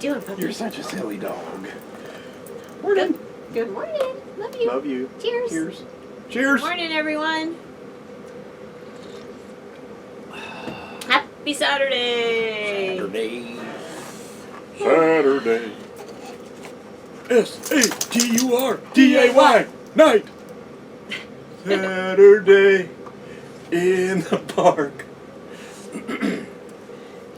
doing, puppy? You're such a silly dog. Morning. Good morning. Love you. Love you. Cheers. Cheers. Cheers. Morning, everyone. Happy Saturday. Saturday. Saturday. Night. Saturday in the park.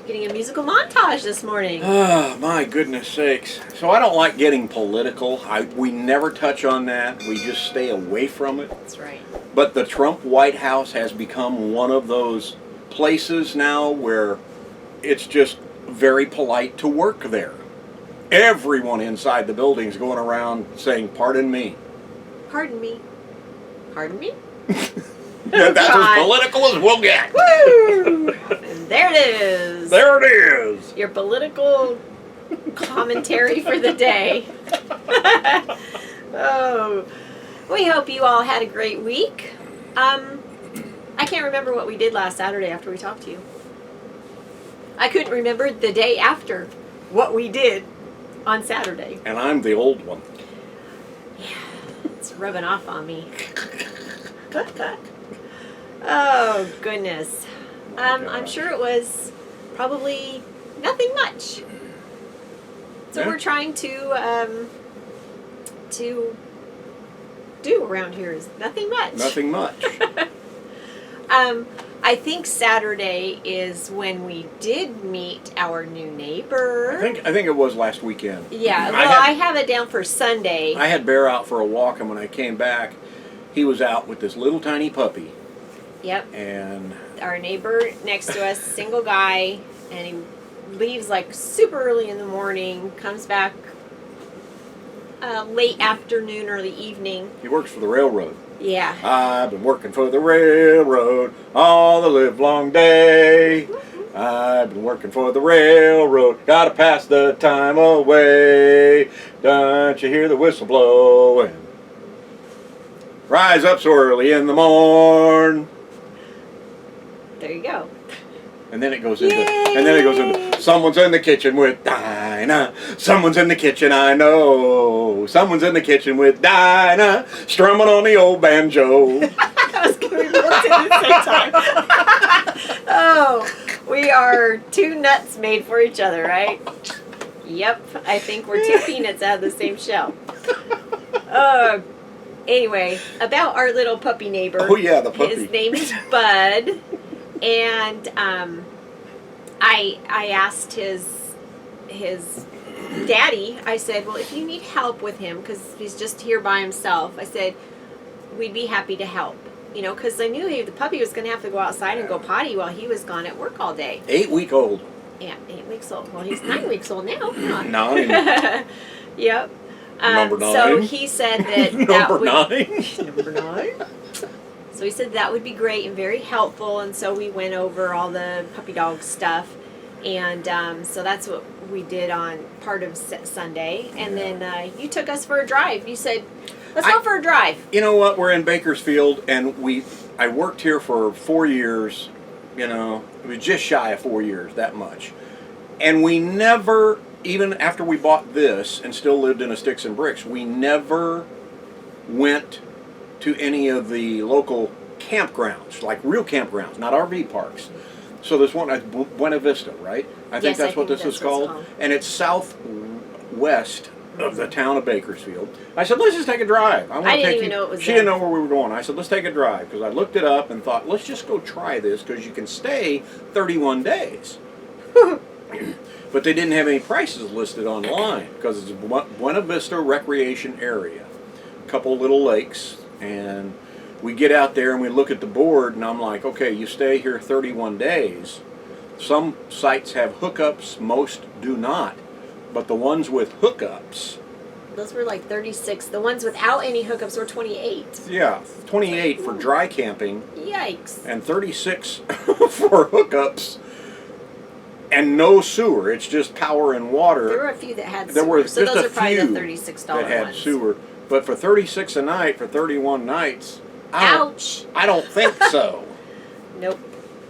Getting a musical montage this morning. Ah, my goodness sakes. So I don't like getting political. We never touch on that. We just stay away from it. That's right. But the Trump White House has become one of those places now where it's just very polite to work there. Everyone inside the building is going around saying, "Pardon me." Pardon me. Pardon me? Yeah, that's as political as we'll get. Woo! And there it is. There it is. Your political commentary for the day. Oh, we hope you all had a great week. I can't remember what we did last Saturday after we talked to you. I couldn't remember the day after what we did on Saturday. And I'm the old one. Yeah, it's rubbing off on me. Oh, goodness. I'm sure it was probably nothing much. So Yeah. we're trying to do around here is nothing much. Nothing much. I think Saturday is when we did meet our new neighbor. I think it was last weekend. Yeah, well, I have it down for Sunday. I had Bear out for a walk, and when I came back, he was out with this little tiny puppy. Yep. And Our neighbor next to us, single guy, and he leaves like super early in the morning, comes back late afternoon, early evening. he works for the railroad. Yeah. I've been working for the railroad all the livelong day. I've been working for the railroad, gotta pass the time away. Don't you hear the whistle blowing? Rise up so early in the morn. There you go. And then it goes into, someone's in the kitchen with Dinah. Someone's in the kitchen, I know. Someone's in the kitchen with Dinah, strumming on the old banjo. I was going to be both at the same time. Oh, we are two nuts made for each other, right? Yep, I think we're two peanuts out of the same shell. Anyway, about our little puppy neighbor. Oh yeah, the puppy. His name is Bud, and I asked his daddy. I said, "Well, if you need help with him, because he's just here by himself," I said, "we'd be happy to help." You know, because I knew the puppy was going to have to go outside and go potty while he was gone at work all day. 8-week-old. Yeah, 8 weeks old. Well, he's 9 weeks old now. 9. Yep. Number 9. So he said that Number 9. Number 9. So he said that would be great and very helpful, and so we went over all the puppy dog stuff, and so that's what we did on part of Sunday, and then you took us for a drive. You said, "Let's go for a drive." You know what? We're in Bakersfield, and I worked here for 4 years. You know, it was just shy of 4 years, that much, and we never. Even after we bought this and still lived in a sticks and bricks, we never went to any of the local campgrounds, like real campgrounds, not RV parks. So there's one at Buena Vista, right? I think that's what this is called. And it's southwest of the town of Bakersfield. I said, let's just take a drive. I didn't even know it was She didn't know where we were going. I said, let's take a drive, because I looked it up and thought, let's just go try this, because you can stay 31 days. But they didn't have any prices listed online because it's a Buena Vista recreation area. A couple little lakes, and we get out there and we look at the board, and I'm like, okay, you stay here 31 days. Some sites have hookups, most do not. But the ones with hookups... Those were like 36. The ones without any hookups were 28. Yeah, 28 for dry camping. Yikes. And 36 for hookups. And no sewer. It's just power and water. There were a few that had sewer. There were so just those a are probably few the $36 that had ones. sewer. But for 36 a night for 31 nights, Ouch. I don't think so. Nope.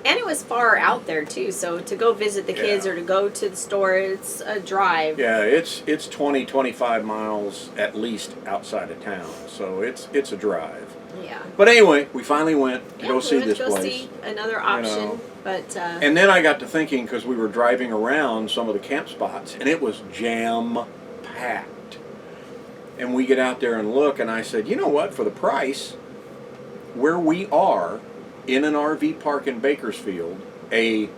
And it was far out there too, so to go visit the kids or to go to the store, it's a drive. Yeah, it's 20, 25 miles at least outside of town, so it's a drive. Yeah. But anyway, we finally went to go we see went this to go place. see another option, know. but And then I got to thinking, because we were driving around some of the camp spots, and it was jam-packed. And we get out there and look, and I said, you know what, for the price, where we are in an RV park in Bakersfield, a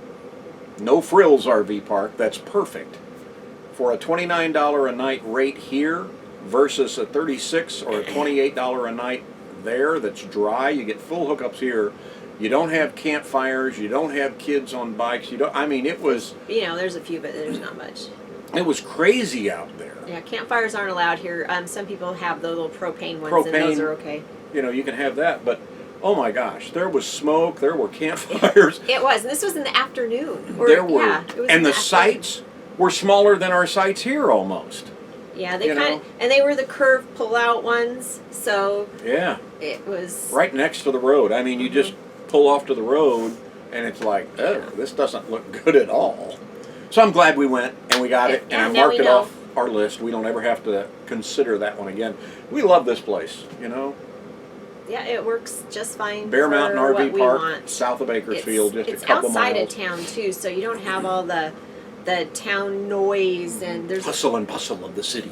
no-frills RV park, that's perfect. For a $29 a night rate here versus a $36 or a $28 a night there that's dry, you get full hookups here. You don't have campfires, you don't have kids on bikes, it was... there's a few, but there's not much. It was crazy out there. Yeah, campfires aren't allowed here. Some people have the little propane ones, Propane, and those are okay. You can have that, but oh my gosh, there was smoke, there were campfires. It was, and this was in the afternoon. There were, yeah, it was in and the afternoon. sites were smaller than our sites here almost. Yeah, they and they were the curved pull-out ones, so yeah, it was right next to the road. You just pull off to the road, and it's like, oh, this doesn't look good at all. So I'm glad we went and we got it, and I marked it off our list. We don't ever have to consider that one again. We love this place, Yeah, it works just fine. Bear Mountain RV Park, want. south of Bakersfield, It's just a couple outside miles. of town too, so you don't have all the town noise and there's Hustle and bustle of the city.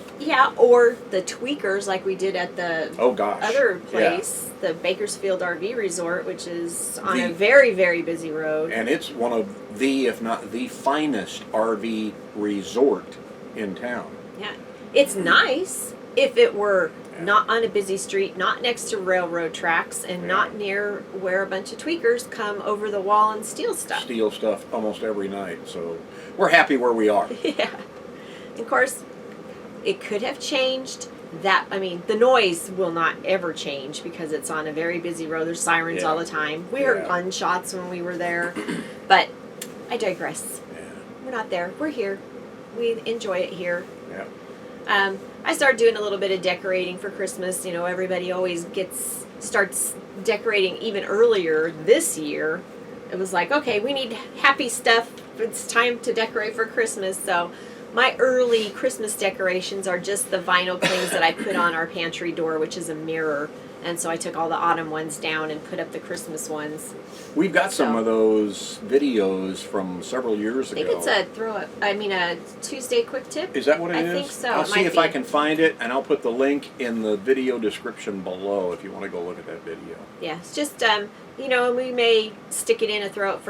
or the tweakers like we did at the other Yeah. place, the Bakersfield RV Resort, which is on a very, very busy road. And it's one of the, if not the finest RV resort in town. Yeah, it's nice if it were not on a busy street, not next to railroad tracks, and not near where a bunch of tweakers come over the wall and steal stuff. Steal stuff almost every night, so we're happy where we are. Yeah. Of course, it could have changed. The noise will not ever change because it's on a very busy road. There's sirens all the time. We heard gunshots when we were there, but I digress. Yeah. We're not there. We're here. We enjoy it here. Yeah. I started doing a little bit of decorating for Christmas. Everybody always starts decorating even earlier this year. It was like, okay, we need happy stuff. It's time to decorate for Christmas. So my early Christmas decorations are just the vinyl clings that I put on our pantry door, which is a mirror. And so I took all the autumn ones down and put up the Christmas ones. We've got some of those videos from several years ago. I think it's a Tuesday quick tip. Is that what it is? I think so. I'll see if I can find it, and I'll put the link in the video description below if you want to go look at that video. Yeah, it's just, we may stick it in a throw it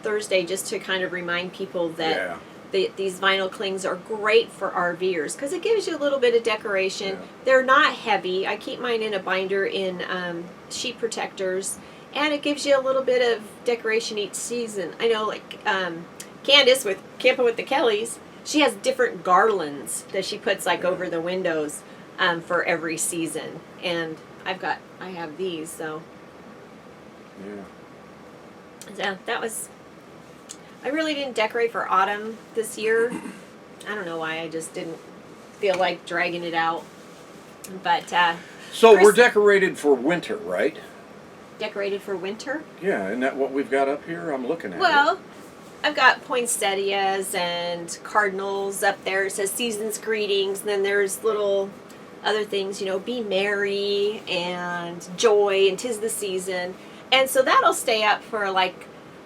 Thursday just to kind of remind people that these vinyl clings are great for RVers because it gives you a little bit of decoration. Yeah. They're not heavy. I keep mine in a binder in sheet protectors, and it gives you a little bit of decoration each season. I know, like Candace with Camping with the Kellys, she has different garlands that she puts over the windows for every season, and I have these, so. Yeah. So that was. I really didn't decorate for autumn this year. I don't know why. I just didn't feel like dragging it out. But so we're decorated for winter, right? Decorated for winter? Yeah, isn't that what we've got up here? I'm looking at it. Well, I've got poinsettias and cardinals up there. It says season's greetings. And then there's little other things, be merry and joy and 'tis the season. And so that'll stay up for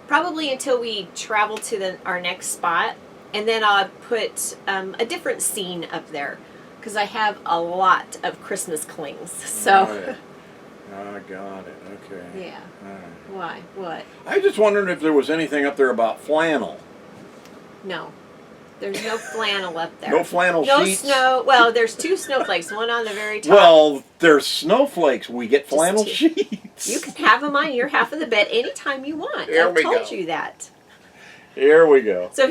probably until we travel to our next spot, and then I'll put a different scene up there because I have a lot of Christmas clings. So. Right. I got it. Okay. Yeah. All right. Why? What? I just wondered if there was anything up there about flannel. No. There's no flannel up there. No flannel sheets? No snow. Well, there's 2 snowflakes, one on the very top. Well, there's snowflakes. We get flannel sheets. You can have them on your half of the bed anytime you want. Here I've we told go. you that. Here we go. So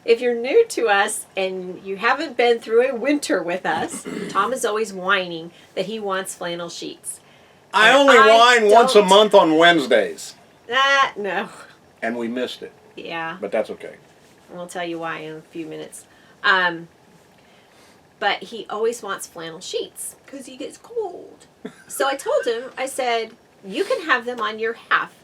if you're new to us and you haven't been through a winter with us, Tom is always whining that he wants flannel sheets. I And only whine once a don't. month on Wednesdays. No. And we missed it. Yeah. But that's okay. And we'll tell you why in a few minutes. But he always wants flannel sheets because he gets cold. So I told him, I said, you can have them on your half.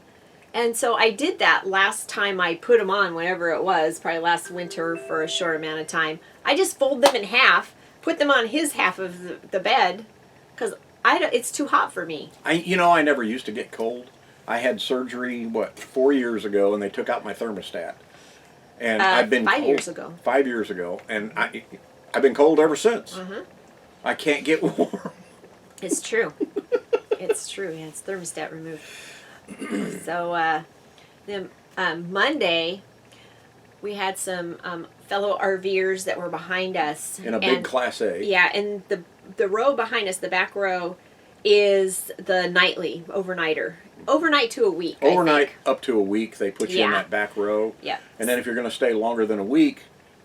And so I did that last time I put them on, whenever it was, probably last winter for a short amount of time. I just fold them in half, put them on his half of the bed, because it's too hot for me. I never used to get cold. I had surgery, 4 years ago, and they took out my thermostat. And I've been 5 years ago. 5 years ago, and I've been cold ever since. Uh-huh. I can't get warm. It's true. It's true. Yeah, it's thermostat removed. So then Monday, we had some fellow RVers that were behind us. In a big Class A. Yeah, and the row behind us, the back row, is the nightly overnighter. Overnight to a week. Overnight up to a week, they put you in that back row. Yeah. And then if you're going to stay longer than a week,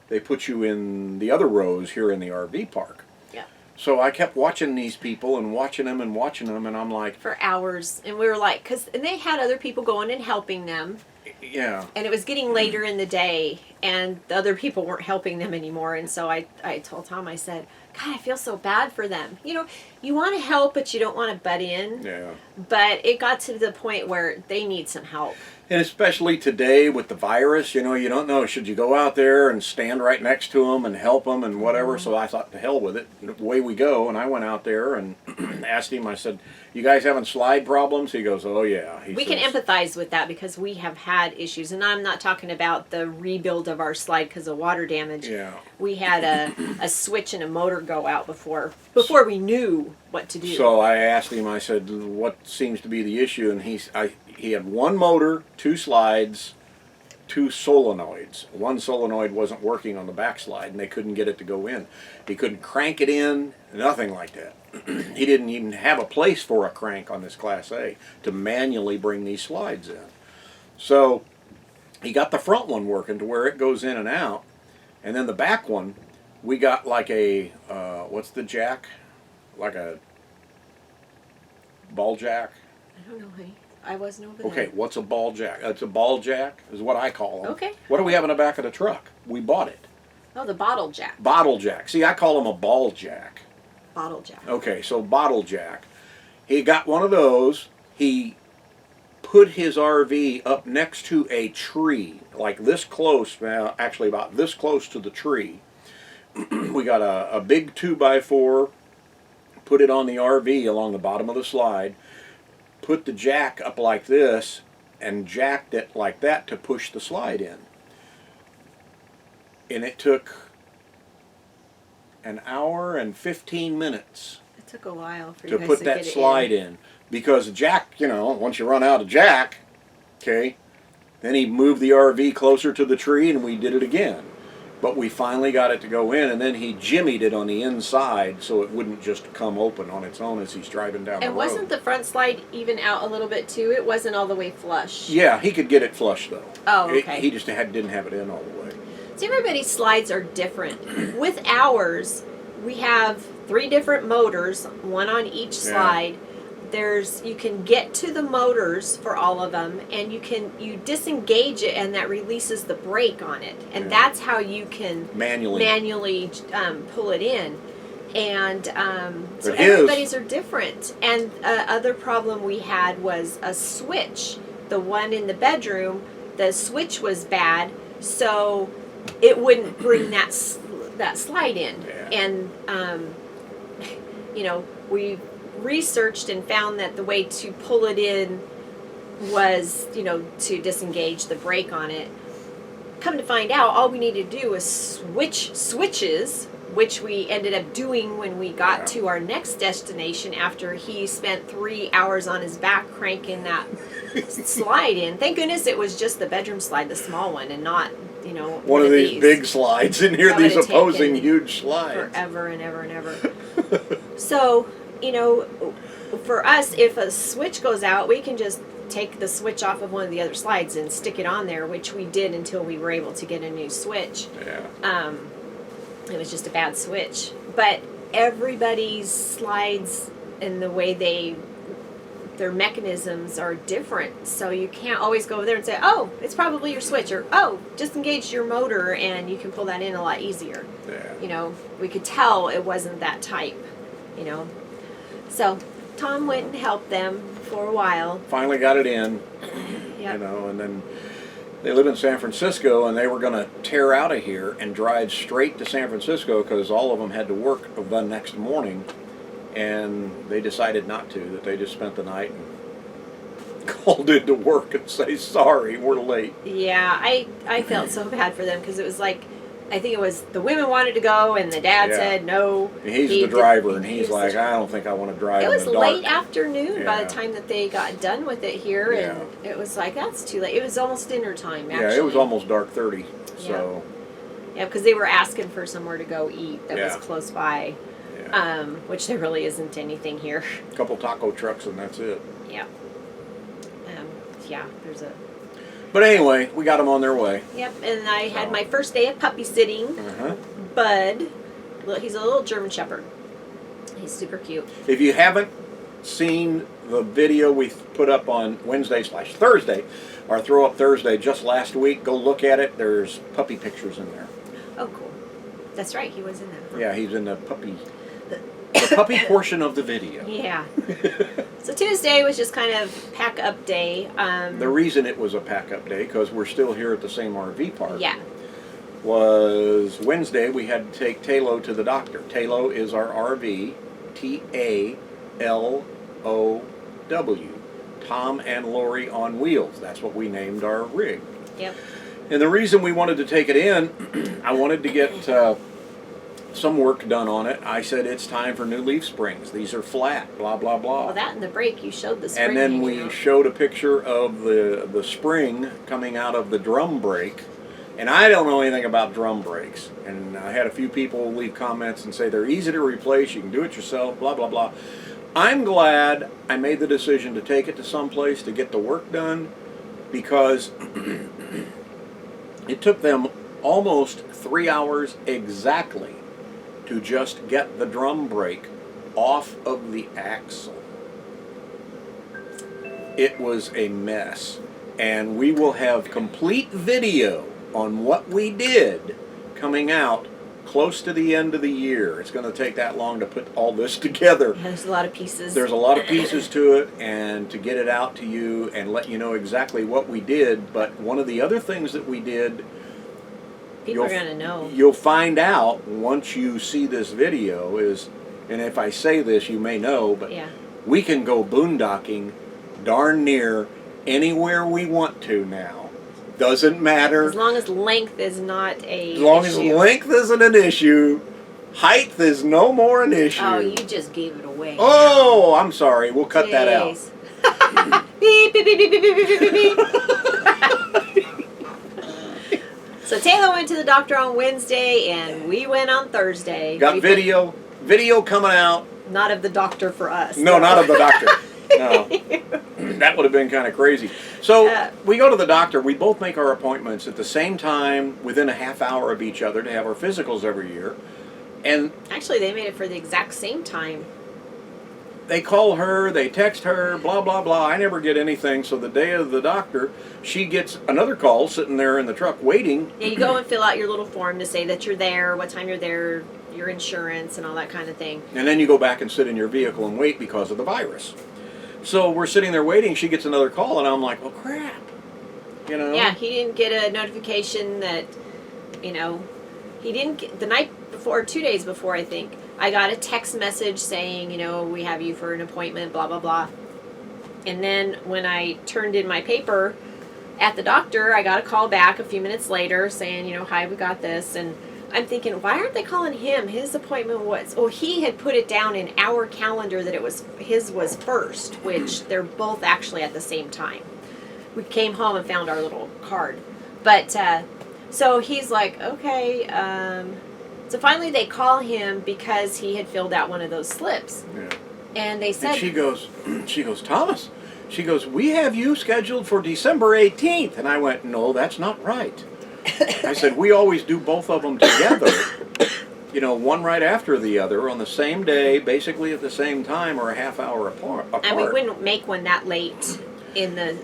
they put you in the other rows here in the RV park. Yeah. So I kept watching these people and watching them, and I'm like... For hours. And we were like... And they had other people going and helping them. Yeah. And it was getting later in the day, and the other people weren't helping them anymore. And so I told Tom, I said, God, I feel so bad for them. You want to help, but you don't want to butt in. Yeah. But it got to the point where they need some help. And especially today with the virus, you don't know, should you go out there and stand right next to them and help them and whatever? So I thought, to hell with it, away we go. And I went out there and asked him, I said, you guys having slide problems? He goes, oh yeah. We can empathize with that because we have had issues. And I'm not talking about the rebuild of our slide because of water damage. Yeah. We had a switch and a motor go out before we knew what to do. So I asked him, I said, what seems to be the issue? And he had one motor, 2 slides, 2 solenoids. One solenoid wasn't working on the backslide, and they couldn't get it to go in. He couldn't crank it in, nothing like that. He didn't even have a place for a crank on this Class A to manually bring these slides in. So he got the front one working to where it goes in and out, and then the back one, we got like a, what's the jack? Like a ball jack? I don't know, honey. I wasn't over there. Okay, what's a ball jack? It's a ball jack, is what I call them. Okay. What do we have in the back of the truck? We bought it. Oh, the bottle jack. Bottle jack. See, I call them a ball jack. Bottle jack. Okay, so bottle jack. He got one of those. He put his RV up next to a tree, like this close, actually about this close to the tree. We got a big 2x4, put it on the RV along the bottom of the slide, put the jack up like this, and jacked it like that to push the slide in. And it took an hour and 15 minutes It took a while for to you guys put to that get it slide in. Because jack, once you run out of jack, okay, then he moved the RV closer to the tree and we did it again. But we finally got it to go in, and then he jimmied it on the inside so it wouldn't just come open on its own as he's driving down the road. And wasn't the front slide even out a little bit too? It wasn't all the way flush. Yeah, he could get it flush though. Oh, okay. He just didn't have it in all the way. So everybody's slides are different. With ours, we have 3 different motors, one on each slide. You can get to the motors for all of them, and you disengage it, and that releases the brake on it, and that's how you can manually pull it in. And so everybody's are different. And other problem we had was a switch. The one in the bedroom, the switch was bad, so it wouldn't bring that slide in. And we researched and found that the way to pull it in was, to disengage the brake on it. Come to find out, all we needed to do was switch switches, which we ended up doing when we got to our next destination after he spent 3 hours on his back cranking that slide in. Thank goodness it was just the bedroom slide, the small one, and not, one of these big slides in here, these opposing huge slides. Forever and ever and ever. So, for us, if a switch goes out, we can just take the switch off of one of the other slides and stick it on there, which we did until we were able to get a new switch. Yeah. It was just a bad switch. But everybody's slides and the way their mechanisms are different. So you can't always go over there and say, oh, it's probably your switch, or, oh, just engage your motor and you can pull that in a lot easier. Yeah. We could tell it wasn't that type, So Tom went and helped them for a while. Finally got it in. Yep. And then they live in San Francisco, and they were going to tear out of here and drive straight to San Francisco because all of them had to work the next morning, and they decided not to, that they just spent the night and called into work and say, sorry, we're late. Yeah, I felt so bad for them because it was like, I think it was the women wanted to go and the dad said no. He's the driver, and he's like, I don't think I want to drive in the dark. It was late afternoon by the time that they got done with it here, and it was like, that's too late. It was almost dinner time, actually. Yeah, it was almost dark 30, so. Yeah, because they were asking for somewhere to go eat that was close by, which there really isn't anything here. A couple taco trucks, and that's it. Yeah. There's a... But anyway, we got them on their way. Yep, and I had my first day of puppy sitting. Bud, he's a little German Shepherd. He's super cute. If you haven't seen the video we put up on Wednesday/Thursday, our Throw Up Thursday just last week, go look at it. There's puppy pictures in there. Oh, cool. That's right, he was in that. Yeah, he's in the puppy portion of the video. Yeah. So Tuesday was just kind of pack-up day. The reason it was a pack-up day, because we're still here at the same RV park, was Wednesday we had to take Talo to the doctor. Talo is our RV, T-A-L-O-W, Tom and Lori on Wheels. That's what we named our rig. Yep. And the reason we wanted to take it in, I wanted to get some work done on it. I said it's time for new leaf springs. These are flat, blah, blah, blah. Well, that and the brake, you showed the spring. And then we showed a picture of the spring coming out of the drum brake. And I don't know anything about drum brakes. And I had a few people leave comments and say they're easy to replace, you can do it yourself, blah, blah, blah. I'm glad I made the decision to take it to someplace to get the work done, because it took them almost 3 hours exactly to just get the drum brake off of the axle. It was a mess. And we will have complete video on what we did coming out close to the end of the year. It's going to take that long to put all this together. Yeah, there's a lot of pieces. There's a lot of pieces to it, and to get it out to you and let you know exactly what we did. But one of the other things that we did, people are going to know. You'll find out once you see this video is, and if I say this, you may know, but we can go boondocking darn near anywhere we want to now. Doesn't matter. As long as length is not a As long as length isn't an issue, height is no more an issue. Oh, you just gave it away. Oh, I'm sorry. We'll cut that out. Beep, beep, beep, beep, beep, beep, beep, beep. So Taylor went to the doctor on Wednesday, and we went on Thursday. Got video coming out. Not of the doctor for us. No, not of the doctor. No. That would have been kind of crazy. So we go to the doctor. We both make our appointments at the same time, within a half hour of each other, to have our physicals every year. And actually, they made it for the exact same time. They call her, they text her, blah, blah, blah. I never get anything. So the day of the doctor, she gets another call sitting there in the truck waiting. Yeah, you go and fill out your little form to say that you're there, what time you're there, your insurance, and all that kind of thing. And then you go back and sit in your vehicle and wait because of the virus. So we're sitting there waiting. She gets another call, and I'm like, oh, crap. You know? Yeah, he didn't get a notification that, he didn't get, the night before, 2 days before, I think, I got a text message saying, we have you for an appointment, blah, blah, blah. And then when I turned in my paper at the doctor, I got a call back a few minutes later saying, hi, we got this. And I'm thinking, why aren't they calling him? His appointment was, he had put it down in our calendar that his was first, which they're both actually at the same time. We came home and found our little card. But, so he's like, okay, so finally they call him because he had filled out one of those slips. Yeah. And they said... And she goes, Thomas, we have you scheduled for December 18th. And I went, no, that's not right. I said, we always do both of them together, one right after the other on the same day, basically at the same time, or a half hour apart. And we wouldn't make one that late in the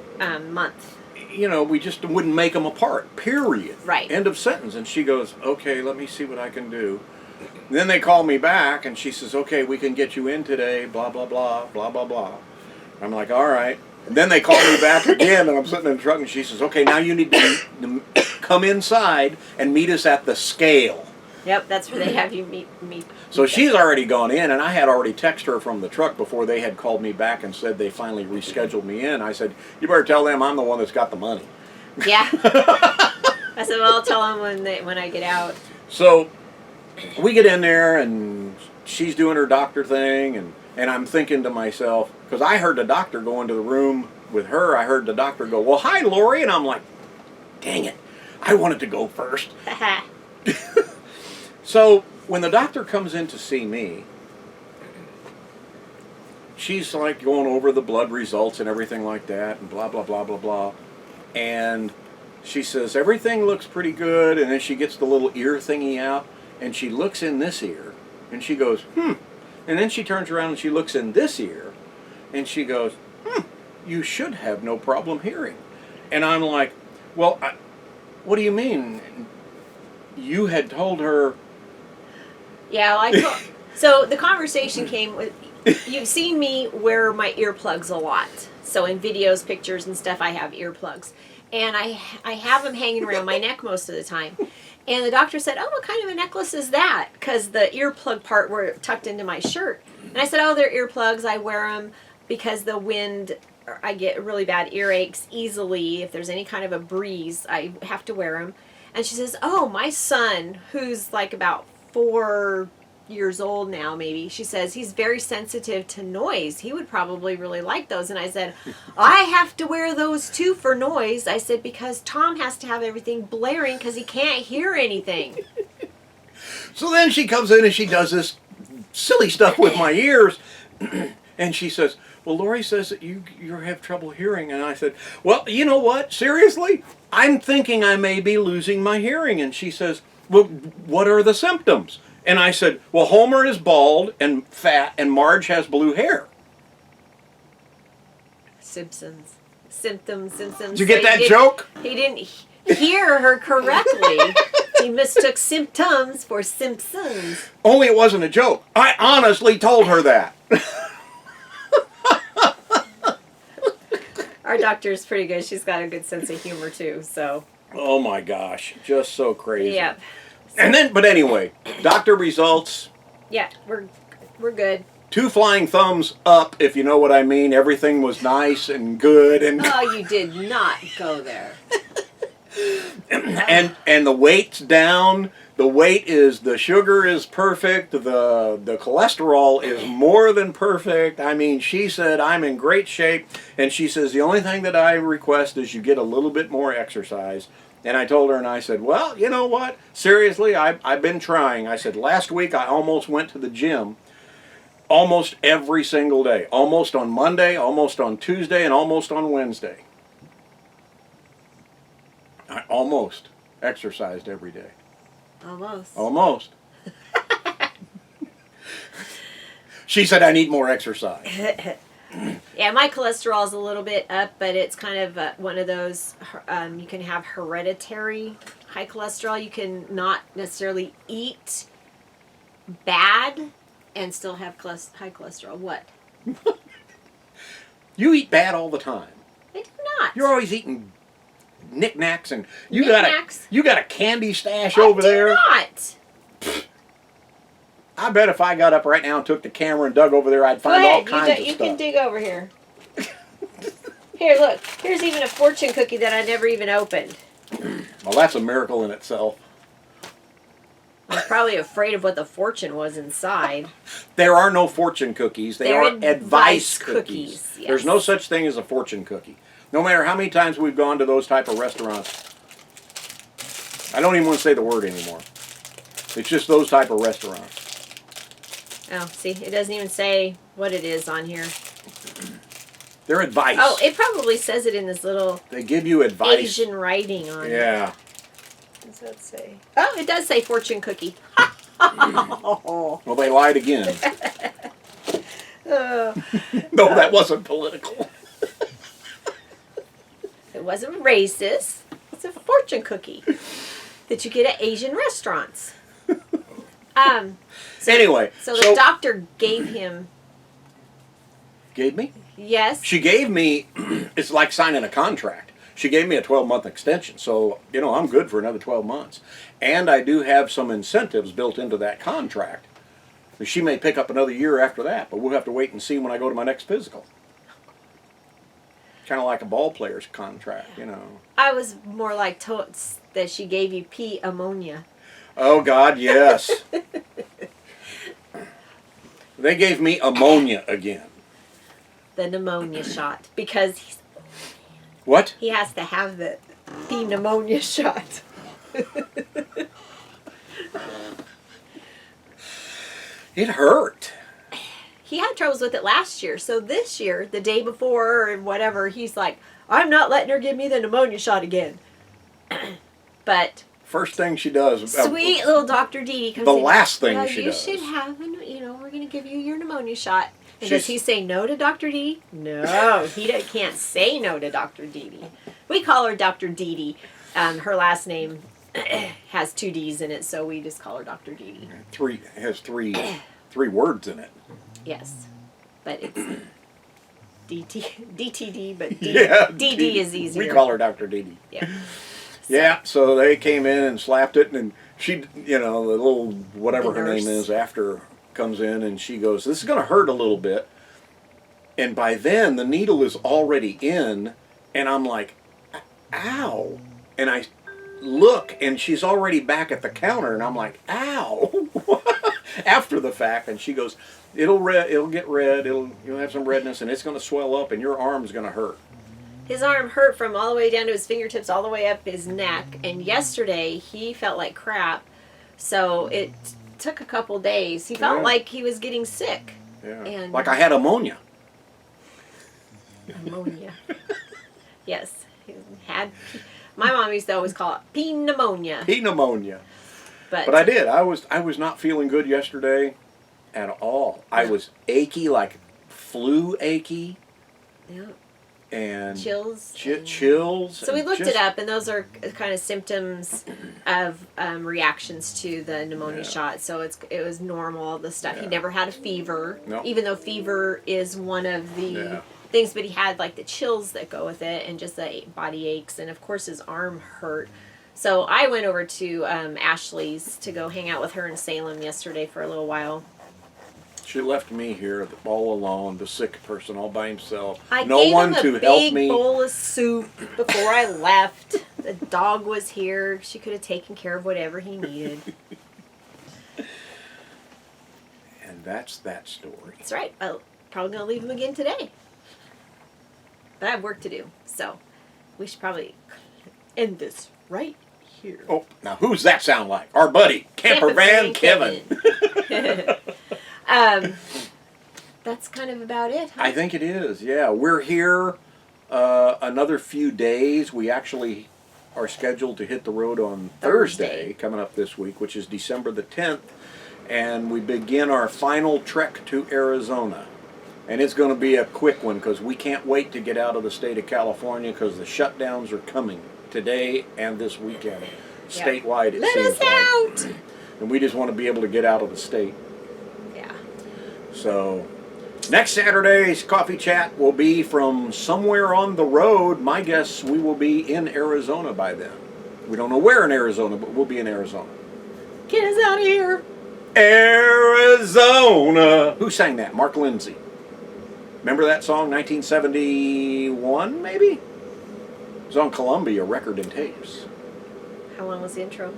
month. We just wouldn't make them apart, period. Right. End of sentence. And she goes, okay, let me see what I can do. And then they call me back, and she says, okay, we can get you in today, blah, blah, blah, blah, blah, blah. I'm like, all right. And then they call me back again, and I'm sitting in the truck, and she says, okay, now you need to come inside and meet us at the scale. Yep, that's where they have you meet. So she's already gone in, and I had already texted her from the truck before they had called me back and said they finally rescheduled me in. I said, you better tell them I'm the one that's got the money. Yeah. I said, well, I'll tell them when I get out. So we get in there, and she's doing her doctor thing, and I'm thinking to myself, because I heard the doctor go into the room with her, I heard the doctor go, well, hi, Lori, and I'm like, dang it, I wanted to go first. So when the doctor comes in to see me, she's like going over the blood results and everything like that, and blah, blah, blah, blah, blah. And she says, everything looks pretty good, and then she gets the little ear thingy out, and she looks in this ear, and she goes, And then she turns around and she looks in this ear, and she goes, you should have no problem hearing. And I'm like, well, what do you mean? You had told her... Yeah, so the conversation came with, you've seen me wear my earplugs a lot. So in videos, pictures, and stuff, I have earplugs. And I have them hanging around my neck most of the time. And the doctor said, oh, what kind of a necklace is that? Because the earplug part were tucked into my shirt. And I said, oh, they're earplugs. I wear them because the wind, I get really bad earaches easily. If there's any kind of a breeze, I have to wear them. And she says, oh, my son, who's like about 4 years old now, maybe, she says he's very sensitive to noise. He would probably really like those. And I said, I have to wear those too for noise. I said, because Tom has to have everything blaring because he can't hear anything. So then she comes in and she does this silly stuff with my ears. And she says, well, Lori says that you have trouble hearing. And I said, well, you know what? Seriously? I'm thinking I may be losing my hearing. And she says, well, what are the symptoms? And I said, well, Homer is bald and fat, and Marge has blue hair. Symptoms. Did you get that joke? He didn't hear her correctly. He mistook symptoms for Simpsons. Only it wasn't a joke. I honestly told her that. Our doctor's pretty good. She's got a good sense of humor, too, so. Oh, my gosh. Just so crazy. Yep. And then, but anyway, doctor results. Yeah, we're good. 2 flying thumbs up, if you know what I mean. Everything was nice and good. And oh, you did not go there. and the weight's down. The sugar is perfect. The cholesterol is more than perfect. I mean, she said, I'm in great shape. And she says, the only thing that I request is you get a little bit more exercise. And I told her, and I said, well, you know what? Seriously, I've been trying. I said, last week I almost went to the gym almost every single day. Almost on Monday, almost on Tuesday, and almost on Wednesday. I almost exercised every day. Almost. She said, I need more exercise. Yeah, my cholesterol is a little bit up, but it's kind of one of those, you can have hereditary high cholesterol. You can not necessarily eat bad and still have high cholesterol. What? You eat bad all the time. I do not. You're always eating knickknacks, and you Knickknacks? got a candy stash over there. I do not. I bet if I got up right now and took the camera and dug over there, I'd find all kinds of stuff. You can dig over here. Here, look. Here's even a fortune cookie that I never even opened. Well, that's a miracle in itself. I was probably afraid of what the fortune was inside. There are no fortune cookies. They're advice cookies. Yes. There's no such thing as a fortune cookie. No matter how many times we've gone to those type of restaurants. I don't even want to say the word anymore. It's just those type of restaurants. Oh, see, it doesn't even say what it is on here. They're advice. Oh, it probably says it in this little They give you advice. Asian writing on it. Yeah. What does that say? Oh, it does say fortune cookie. Well, they lied again. No, that wasn't political. It wasn't racist. It's a fortune cookie that you get at Asian restaurants. Anyway. So the doctor gave him gave me? Yes. She gave me, it's like signing a contract. She gave me a 12-month extension, so, I'm good for another 12 months. And I do have some incentives built into that contract. She may pick up another year after that, but we'll have to wait and see when I go to my next physical. Kind of like a ball player's contract, I was more like that she gave you pee ammonia. Oh, God, yes. They gave me ammonia again. The pneumonia shot. Because What? he has to have the pee pneumonia shot. It hurt. He had troubles with it last year. So this year, the day before or whatever, he's like, I'm not letting her give me the pneumonia shot again. But First thing she does. sweet little Dr. Dee comes The in. last thing she you does. should have, we're going to give you your pneumonia shot. And She's- does he say no to Dr. Dee? No, can't say no to Dr. Dee. We call her Dr. Dee. Her last name has 2 D's in it, so we just call her Dr. Dee. It has three words in it. Yes, but it's DTD, but Yeah, DD is easier. We call her Dr. Dee. Yeah. Yeah, so they came in and slapped it, and she, the little whatever The her name nurse. is after comes in, and she goes, this is going to hurt a little bit. And by then, the needle is already in, and I'm like, ow. And I look, and she's already back at the counter, and I'm like, ow. After the fact, and she goes, it'll get red, you'll have some redness, and it's going to swell up, and your arm's going to hurt. His arm hurt from all the way down to his fingertips, all the way up his neck. And yesterday, he felt like crap. So it took a couple days. He felt like he was getting sick. Yeah. And Like I had ammonia. Pneumonia. Yes. He had. My mom used to always call it pee pneumonia. Pee pneumonia. But I did. I was not feeling good yesterday at all. I was achy, like flu achy. Yeah. And Chills. chills. So we and looked just- it up, and those are kind of symptoms of reactions to the pneumonia shot. So it was normal, the stuff. He Yeah. never had a fever, Nope. even though fever is one of the Yeah. things. But he had like the chills that go with it, and just the body aches, and of course his arm hurt. So I went over to Ashley's to go hang out with her in Salem yesterday for a little while. She left me here all alone, the sick person, all by himself. I No gave one him a to big help me. bowl of soup before I left. The dog was here. She could have taken care of whatever he needed. And that's that story. That's right. I'm probably going to leave him again today. But I have work to do. So we should probably end this right here. Oh, now who's that sound like? Our buddy, Camper Van Kevin. That's kind of about it. Huh? I think it is, yeah. We're here another few days. We actually are scheduled to hit the road on Thursday, coming up this week, which is December the 10th. And we begin our final trek to Arizona. And it's going to be a quick one because we can't wait to get out of the state of California because the shutdowns are coming today and this weekend. Statewide, it Let seems us like. out! And we just want to be able to get out of the state. Yeah. So, next Saturday's coffee chat will be from somewhere on the road. My guess, we will be in Arizona by then. We don't know where in Arizona, but we'll be in Arizona. Get us out of here. Arizona! Who sang that? Mark Lindsay. Remember that song, 1971, maybe? It was on Columbia Record and Tapes. How long was the intro?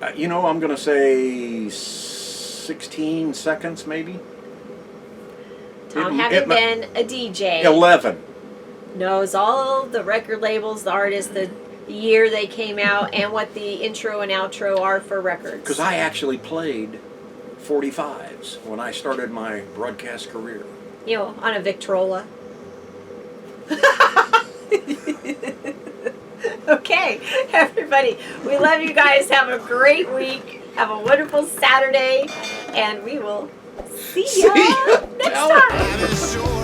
I'm going to say 16 seconds, maybe? Tom, having been a DJ, 11. knows all the record labels, the artists, the year they came out, and what the intro and outro are for records. Because I actually played 45s when I started my broadcast career. On a Victrola. Okay, everybody, we love you guys. Have a great week. Have a wonderful Saturday, and we will see ya See ya. next Ciao. time. Life is short.